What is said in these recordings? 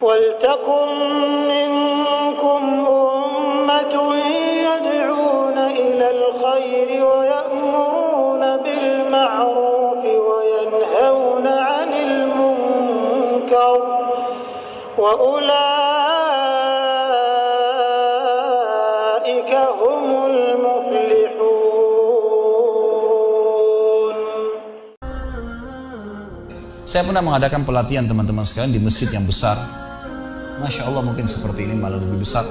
وَلْتَكُنْ مِنْكُمْ أُمَّةٌ يَدْعُونَ إِلَى الْخَيْرِ وَيَأْمُرُونَ بِالْمَعْرُوفِ وَيَنْهَوْنَ عَنِ الْمُنْكَرِ وَأُولَئِكَ هُمُ الْمُفْلِحُونَ. Saya pernah mengadakan pelatihan teman-teman sekalian di masjid yang besar. Masya Allah, mungkin seperti ini, malah lebih besar.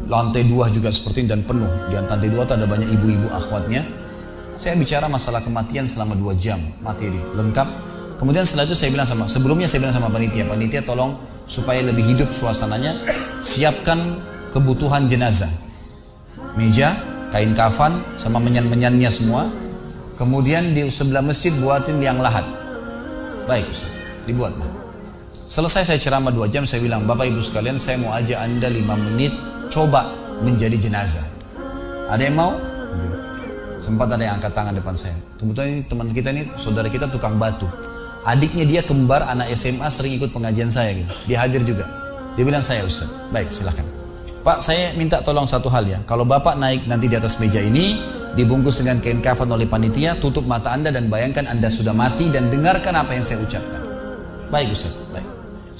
Lantai 2 juga seperti ini dan penuh. Di lantai 2 itu ada banyak ibu-ibu akhwatnya. Saya bicara masalah kematian selama 2 jam, materi lengkap. Kemudian setelah itu sebelumnya saya bilang sama panitia tolong supaya lebih hidup suasananya, siapkan kebutuhan jenazah. Meja, kain kafan, sama menyan-menyannya semua. Kemudian di sebelah masjid buatin liang lahat. Baik Ustaz, dibuatlah. Selesai saya ceramah 2 jam, saya bilang, Bapak Ibu sekalian, saya mau ajak Anda 5 menit coba menjadi jenazah. Ada yang mau? Sempat ada yang angkat tangan depan saya. Kebetulan ini teman kita ini, saudara kita tukang batu. Adiknya dia kembar anak SMA, sering ikut pengajian saya gitu. Dia hadir juga. Dia bilang, saya Ustaz. Baik, silahkan. Pak, saya minta tolong satu hal ya. Kalau Bapak naik nanti di atas meja ini, dibungkus dengan kain kafan oleh panitia, tutup mata Anda dan bayangkan Anda sudah mati dan dengarkan apa yang saya ucapkan. Baik Ustaz, baik.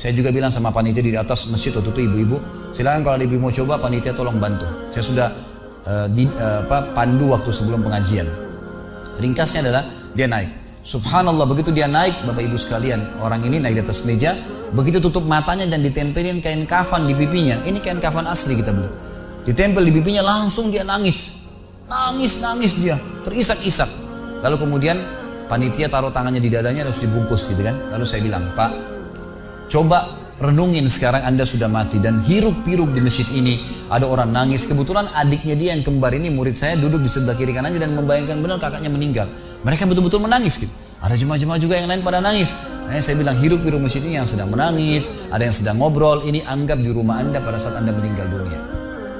Saya juga bilang sama panitia di atas masjid waktu itu, ibu-ibu, silakan kalau ibu mau coba, panitia tolong bantu. Saya sudah pandu waktu sebelum pengajian. Ringkasnya adalah dia naik. Subhanallah, begitu dia naik, Bapak Ibu sekalian, orang ini naik di atas meja, begitu tutup matanya dan ditempelin kain kafan di pipinya. Ini kain kafan asli kita beli. Ditempel di pipinya, langsung dia nangis dia, terisak-isak. Lalu kemudian panitia taruh tangannya di dadanya, harus dibungkus gitu kan. Lalu saya bilang, Pak, coba renungin sekarang Anda sudah mati dan hiruk-pikuk di masjid ini ada orang nangis. Kebetulan adiknya dia yang kembar ini, murid saya, duduk di sebelah kiri kanannya dan membayangkan benar kakaknya meninggal. Mereka betul-betul menangis gitu. Ada jemaah-jemaah juga yang lain pada nangis. Saya bilang, hiruk-pikuk masjid ini yang sedang menangis, ada yang sedang ngobrol, ini anggap di rumah Anda pada saat Anda meninggal dunia.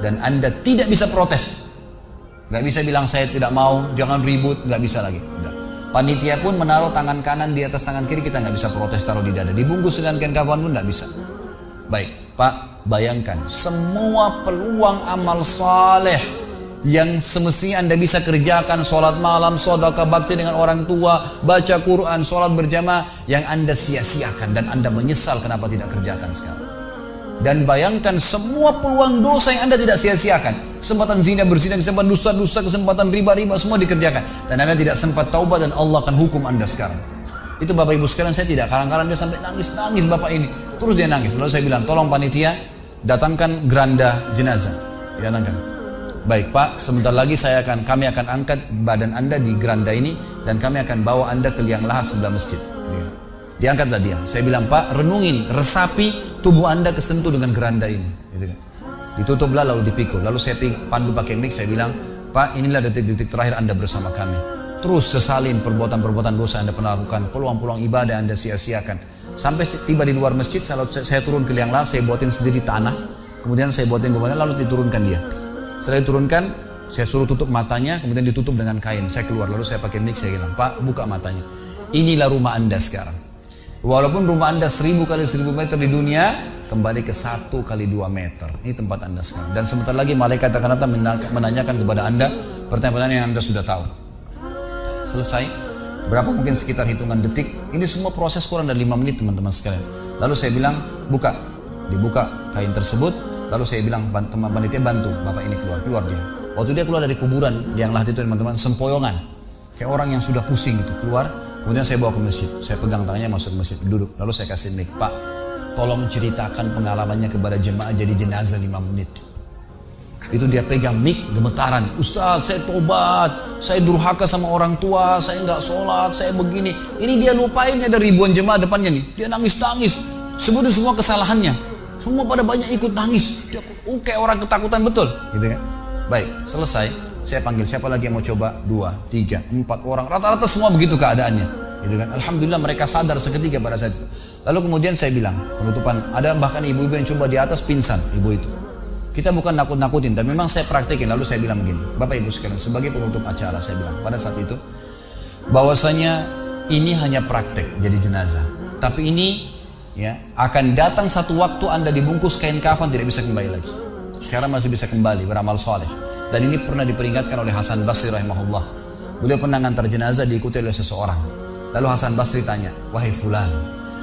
Dan Anda tidak bisa protes. Gak bisa bilang saya tidak mau, jangan ribut, gak bisa lagi. Udah. Panitia pun menaruh tangan kanan di atas tangan kiri, kita gak bisa protes taruh di dada. Dibungkus dengan kain kafan pun gak bisa. Baik, Pak, bayangkan semua peluang amal saleh yang semestinya Anda bisa kerjakan, sholat malam, sedekah bakti dengan orang tua, baca Quran, sholat berjamaah, yang Anda sia-siakan dan Anda menyesal kenapa tidak kerjakan sekarang. Dan bayangkan semua peluang dosa yang Anda tidak sia-siakan. Kesempatan zina, berzina, kesempatan dusta-dusta, kesempatan riba-riba, semua dikerjakan. Dan Anda tidak sempat taubat dan Allah akan hukum Anda sekarang. Itu Bapak Ibu sekalian, saya tidak karang-karang dia sampai nangis-nangis Bapak ini. Terus dia nangis. Lalu saya bilang, tolong panitia, datangkan geranda jenazah. Datangkan. Baik Pak, sebentar lagi kami akan angkat badan Anda di geranda ini dan kami akan bawa Anda ke liang lahat sebelah masjid. Diangkatlah dia. Saya bilang, Pak, renungin, resapi tubuh Anda kesentuh dengan geranda ini. Gitu kan. Ditutuplah lalu dipikul. Lalu saya pandu pakai mic, saya bilang, Pak, inilah detik-detik terakhir Anda bersama kami. Terus sesalin perbuatan-perbuatan dosa Anda pernah lakukan, peluang-peluang ibadah Anda sia-siakan. Sampai tiba di luar masjid, saya turun ke liang lahat, saya buatin sendiri tanah. Kemudian saya buatin gubernur, lalu diturunkan dia. Setelah diturunkan, saya suruh tutup matanya, kemudian ditutup dengan kain. Saya keluar, lalu saya pakai mic, saya bilang, Pak, buka matanya. Inilah rumah Anda sekarang. Walaupun rumah Anda 1000 kali 1000 meter di dunia, kembali ke 1 kali 2 meter. Ini tempat Anda sekarang. Dan sebentar lagi malaikat akan datang menanyakan kepada Anda pertanyaan-pertanyaan yang Anda sudah tahu. Selesai. Berapa mungkin sekitar hitungan detik. Ini semua proses kurang dari 5 menit teman-teman sekalian. Lalu saya bilang, buka. Dibuka kain tersebut. Lalu saya bilang, teman panitia bantu Bapak ini keluar dia. Waktu dia keluar dari kuburan yang lahat itu teman-teman, sempoyongan. Kayak orang yang sudah pusing gitu, keluar. Kemudian saya bawa ke masjid. Saya pegang tangannya masuk ke masjid, duduk. Lalu saya kasih mic, Pak, tolong ceritakan pengalamannya kepada jemaah jadi jenazah 5 menit. Itu dia pegang mic, gemetaran. Ustaz, saya tobat, saya durhaka sama orang tua, saya nggak sholat, saya begini. Ini dia lupain, ada ribuan jemaah depannya nih. Dia nangis-nangis, sebutin semua kesalahannya. Semua pada banyak ikut nangis. Dia kayak orang ketakutan betul, gitu kan? Baik, selesai. Saya panggil siapa lagi yang mau coba? 2, 3, 4 orang. Rata-rata semua begitu keadaannya, gitu kan? Alhamdulillah mereka sadar seketika pada saat itu. Lalu kemudian saya bilang penutupan. Ada bahkan ibu-ibu yang coba di atas pingsan, ibu itu. Kita bukan nakut-nakutin, tapi memang saya praktekin. Lalu saya bilang begini, Bapak Ibu sekalian, sebagai penutup acara saya bilang pada saat itu, bahwasanya ini hanya praktek jadi jenazah. Tapi ini ya, akan datang satu waktu Anda dibungkus kain kafan tidak bisa kembali lagi. Sekarang masih bisa kembali beramal soleh. Dan ini pernah diperingatkan oleh Hasan Basri rahimahullah. Beliau pernah ngantar jenazah diikuti oleh seseorang. Lalu Hasan Basri tanya, wahai fulan,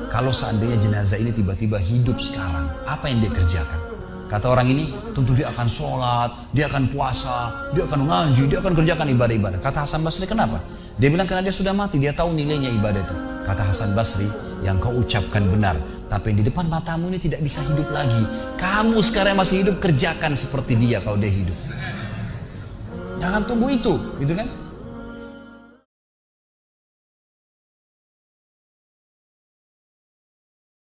kalau seandainya jenazah ini tiba-tiba hidup sekarang, apa yang dia kerjakan? Kata orang ini, tentu dia akan sholat, dia akan puasa, dia akan ngaji, dia akan kerjakan ibadah-ibadah. Kata Hasan Basri, kenapa? Dia bilang karena dia sudah mati, dia tahu nilainya ibadah itu. Kata Hasan Basri, yang kau ucapkan benar, tapi yang di depan matamu ini tidak bisa hidup lagi. Kamu sekarang masih hidup, kerjakan seperti dia kalau dia hidup. Jangan tunggu itu, gitu kan?